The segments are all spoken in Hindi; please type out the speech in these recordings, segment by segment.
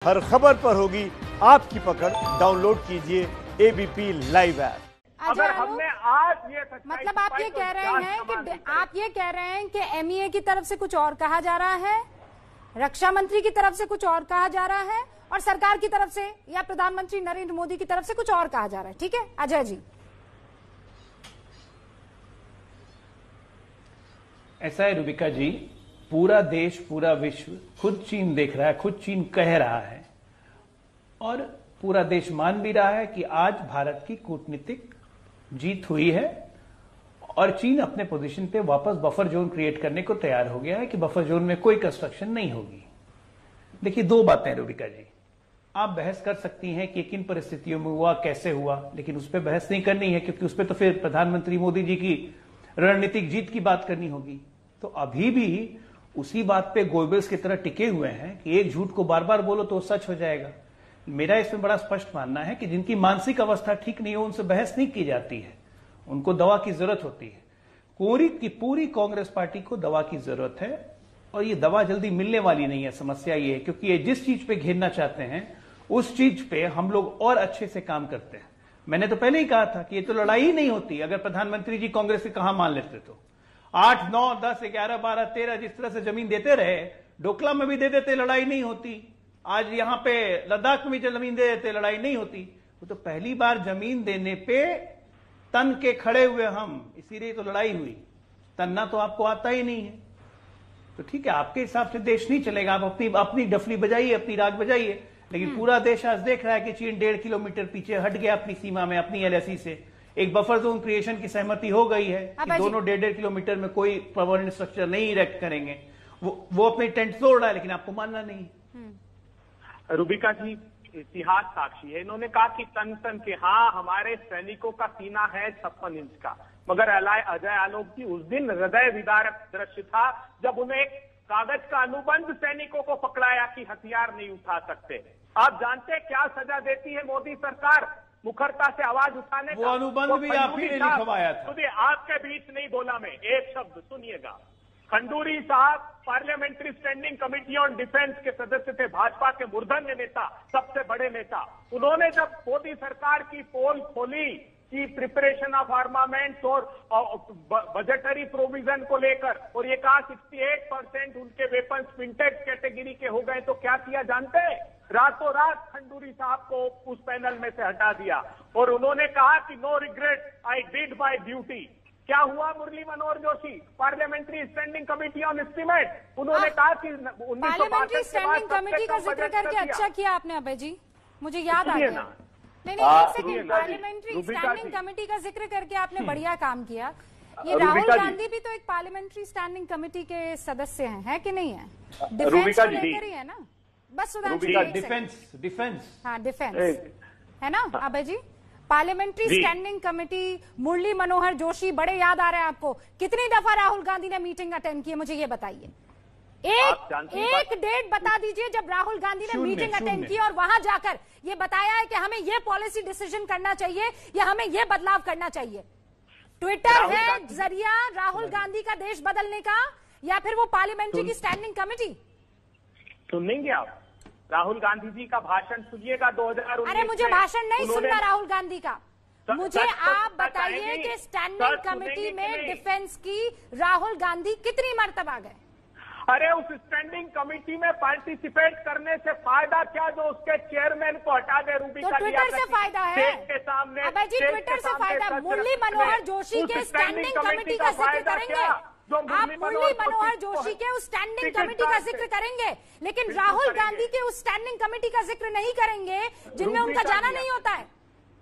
हर खबर पर होगी आपकी पकड़। डाउनलोड कीजिए एबीपी लाइव ऐप। अगर हमने आज ये मतलब आप ये कह रहे हैं कि एमईए की तरफ से कुछ और कहा जा रहा है, रक्षा मंत्री की तरफ से कुछ और कहा जा रहा है और सरकार की तरफ से या प्रधानमंत्री नरेंद्र मोदी की तरफ से कुछ और कहा जा रहा है। ठीक है अजय जी, ऐसा है रूबिका जी, पूरा देश पूरा विश्व खुद चीन देख रहा है, खुद चीन कह रहा है और पूरा देश मान भी रहा है कि आज भारत की कूटनीतिक जीत हुई है और चीन अपने पोजीशन पे वापस बफर जोन क्रिएट करने को तैयार हो गया है कि बफर जोन में कोई कंस्ट्रक्शन नहीं होगी। देखिए दो बातें रूबिका जी, आप बहस कर सकती हैं कि किन परिस्थितियों में हुआ, कैसे हुआ, लेकिन उस पर बहस नहीं करनी है क्योंकि उस पर तो फिर प्रधानमंत्री मोदी जी की रणनीतिक जीत की बात करनी होगी। तो अभी भी उसी बात पे गोयबल्स की तरह टिके हुए हैं कि एक झूठ को बार बार बोलो तो सच हो जाएगा। मेरा इसमें बड़ा स्पष्ट मानना है कि जिनकी मानसिक अवस्था ठीक नहीं हो उनसे बहस नहीं की जाती है, उनको दवा की जरूरत होती है। पूरी कांग्रेस पार्टी को दवा की जरूरत है और ये दवा जल्दी मिलने वाली नहीं है। समस्या ये है क्योंकि ये जिस चीज पे घेरना चाहते हैं उस चीज पे हम लोग और अच्छे से काम करते हैं। मैंने तो पहले ही कहा था कि ये तो लड़ाई ही नहीं होती अगर प्रधानमंत्री जी कांग्रेस के कहा मान लेते तो 8, 9, 10, 11, 12, 13 जिस तरह से जमीन देते रहे, डोकला में भी दे देते, लड़ाई नहीं होती। आज यहां पे लद्दाख में भी जमीन दे देते, लड़ाई नहीं होती। वो तो पहली बार जमीन देने पे तन के खड़े हुए हम, इसीलिए तो लड़ाई हुई। तन्ना तो आपको आता ही नहीं है। तो ठीक है, आपके हिसाब से देश नहीं चलेगा, आप अपनी डफली बजाइए, अपनी राग बजाइए, लेकिन पूरा देश आज देख रहा है कि चीन 1.5 किलोमीटर पीछे हट गया अपनी सीमा में, अपनी एलएसी से। एक बफर जोन क्रिएशन की सहमति हो गई है कि दोनों 1.5 किलोमीटर में कोई परमानेंट स्ट्रक्चर नहीं इरेक्ट करेंगे। वो अपने टेंट तोड़ रहा है, लेकिन आपको मानना नहीं। रूबिका जी, इतिहास साक्षी है। इन्होंने कहा कि तन तन के, हाँ हमारे सैनिकों का सीना है 56 इंच का, मगर अजय आलोक जी उस दिन हृदय विदारक दृश्य था जब उन्हें एक कागज का अनुबंध सैनिकों को पकड़ाया कि हथियार नहीं उठा सकते। आप जानते हैं क्या सजा देती है मोदी सरकार मुखरता से आवाज उठाने वो अनुबंध भी आप ही ने लिखवाया था। सुनिए, आपके बीच नहीं बोला मैं, एक शब्द सुनिएगा। खंडूरी साहब parliamentary standing committee on defence के सदस्य थे, भाजपा के मूर्धन्य नेता, सबसे बड़े नेता। उन्होंने जब मोदी सरकार की पोल खोली कि प्रिपरेशन ऑफ आर्मामेंट्स और बजटरी प्रोविजन को लेकर, और ये कहा 68% उनके वेपन्स विंटेज कैटेगरी के हो गए, तो क्या किया जानते हैं? रातों रात खंडूरी साहब को उस पैनल में से हटा दिया और उन्होंने कहा कि no regret, I did my duty. क्या हुआ? Murli Manohar Joshi, parliamentary standing committee on estimate, उन्होंने कहा कि पार्लियामेंट्री स्टैंडिंग कमेटी का जिक्र करके अच्छा किया आपने अभय जी, मुझे याद आ गया। नहीं एक सेकंड, पार्लियामेंट्री स्टैंडिंग कमेटी का जिक्र करके आपने बढ़िया काम किया। ये राहुल गांधी भी तो एक पार्लियामेंट्री स्टैंडिंग कमेटी के सदस्य हैं, कि नहीं है? डिफेंस को लेकर ही है ना? बस डिफेंस हाँ डिफेंस है ना अभय जी? पार्लियामेंट्री स्टैंडिंग कमेटी, मुरली मनोहर जोशी, बड़े याद आ रहे हैं आपको। कितनी दफा राहुल गांधी ने मीटिंग अटेंड की है, मुझे ये बताइए। एक डेट बता दीजिए जब राहुल गांधी ने मीटिंग अटेंड की और वहां जाकर ये बताया है कि हमें ये पॉलिसी डिसीजन करना चाहिए या हमें ये बदलाव करना चाहिए। ट्विटर है जरिया राहुल गांधी का देश बदलने का, या फिर वो पार्लियामेंट्री की स्टैंडिंग कमेटी? सुनेंगे आप राहुल गांधी जी का भाषण? सुनिएगा 2019। अरे मुझे भाषण नहीं सुनना राहुल गांधी का, मुझे आप बताइए कि स्टैंडिंग कमेटी में डिफेंस की राहुल गांधी कितनी मर्तबा गए? अरे उस स्टैंडिंग कमेटी में पार्टिसिपेट करने से फायदा क्या जो उसके चेयरमैन को हटा दे? रूबिका, तो ट्विटर से फायदा है के सामने। अभय जी ट्विटर से फायदा। मुरली मनोहर जोशी के स्टैंडिंग कमेटी का जिक्र करेंगे आप, मुरली मनोहर जोशी के उस स्टैंडिंग कमेटी का जिक्र करेंगे, लेकिन राहुल गांधी के उस स्टैंडिंग कमेटी का जिक्र नहीं करेंगे जिनमें उनका जाना नहीं होता है।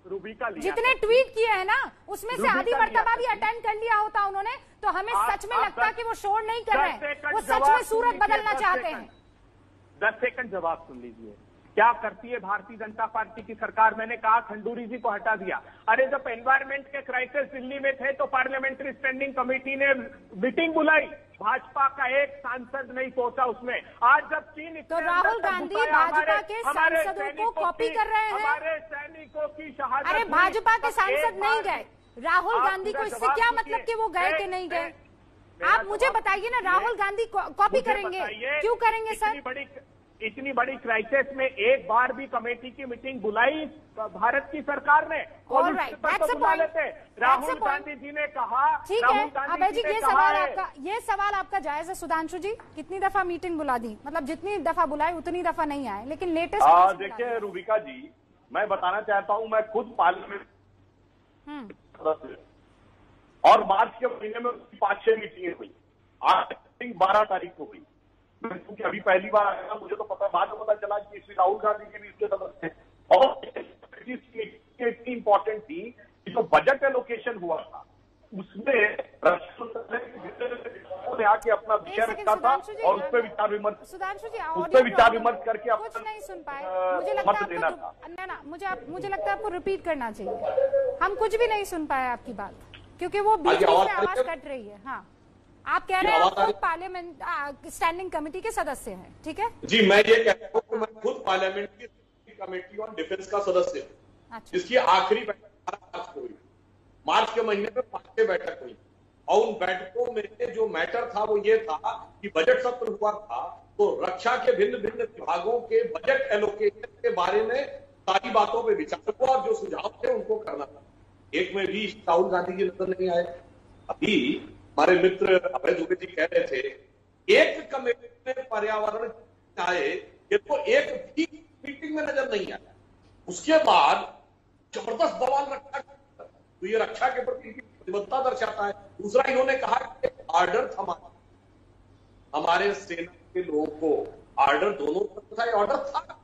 जितने ट्वीट किए हैं ना उसमें से आधी मर्तबा भी अटेंड कर लिया होता उन्होंने, तो हमें सच में लगता कि वो शोर नहीं कर रहे हैं, वो सच में सूरत बदलना चाहते हैं। 10 सेकंड जवाब सुन लीजिए। क्या करती है भारतीय जनता पार्टी की सरकार? मैंने कहा खंडूरी जी को हटा दिया। अरे जब एनवायरमेंट के क्राइसिस दिल्ली में थे तो पार्लियामेंट्री स्टैंडिंग कमेटी ने मीटिंग बुलाई, भाजपा का एक सांसद नहीं पहुंचा उसमें। आज जब चीन, तो राहुल गांधी भाजपा के सांसदों को कॉपी कर रहे हैं। हमारे सैनिकों की शहादत। अरे भाजपा के सांसद नहीं गए, राहुल गांधी को इससे क्या मतलब कि वो गए कि नहीं गए? आप मुझे बताइए ना, राहुल गांधी कॉपी करेंगे? क्यों करेंगे सर? इतनी बड़ी क्राइसिस में एक बार भी कमेटी की मीटिंग बुलाई भारत की सरकार ने? तो बुला लेते। राहुल गांधी जी ने कहा, ठीक है अभय जी, ये सवाल आपका जायज है। सुधांशु जी, कितनी दफा मीटिंग बुला दी? मतलब जितनी दफा बुलाए उतनी दफा नहीं आए, लेकिन लेटेस्ट देखिए रूबिका जी, मैं बताना चाहता हूं, मैं खुद पार्लियामेंट और मार्च के महीने में 5-6 मीटिंगें हुई। आज 12 तारीख को हुई। क्योंकि अभी पहली बार आया, मुझे तो पता, बाद में पता चला कि श्री राहुल गांधी जी भी इसके सदस्य हैं। और इतनी इंपॉर्टेंट थी कि जो बजट एलोकेशन हुआ था उसमें आके अपना विषय रखा था और उस पर विचार विमर्श, करके कुछ नहीं सुन पाए। मुझे लगता है मुझे लगता है आपको रिपीट करना चाहिए। हम कुछ भी नहीं सुन पाए आपकी बात, क्योंकि वो बीच में आवाज कट रही है। हाँ, आप कह रहे हैं आप पार्लियामेंट स्टैंडिंग कमेटी के सदस्य हैं, ठीक है जी। मैं ये कहता हूँ कि मैं खुद पार्लियामेंट की कमेटी ऑन डिफेंस का सदस्य हूँ। अच्छा। इसकी आखिरी बैठक 12 मार्च को हुई। मार्च के महीने में 5 बैठक हुई और उन बैठकों में जो मैटर था वो ये था कि बजट सत्र हुआ था तो रक्षा के भिन्न भिन्न विभागों के बजट एलोकेशन के बारे में सारी बातों पर विचार हुआ और जो सुझाव थे उनको करना था। एक में भी राहुल गांधी जी नजर नहीं आए। अभी हमारे मित्र अभय दुबे जी कह रहे थे एक कमेटी में पर्यावरण आए, ये तो एक भी मीटिंग में नजर नहीं आया। उसके बाद जबरदस्त दबाव रखा, तो ये रक्षा के प्रति प्रतिबद्धता दर्शाता है। दूसरा, इन्होंने कहा कि ऑर्डर थमा, हमारे सेना के लोगों को ऑर्डर दोनों तरफ था, ऑर्डर था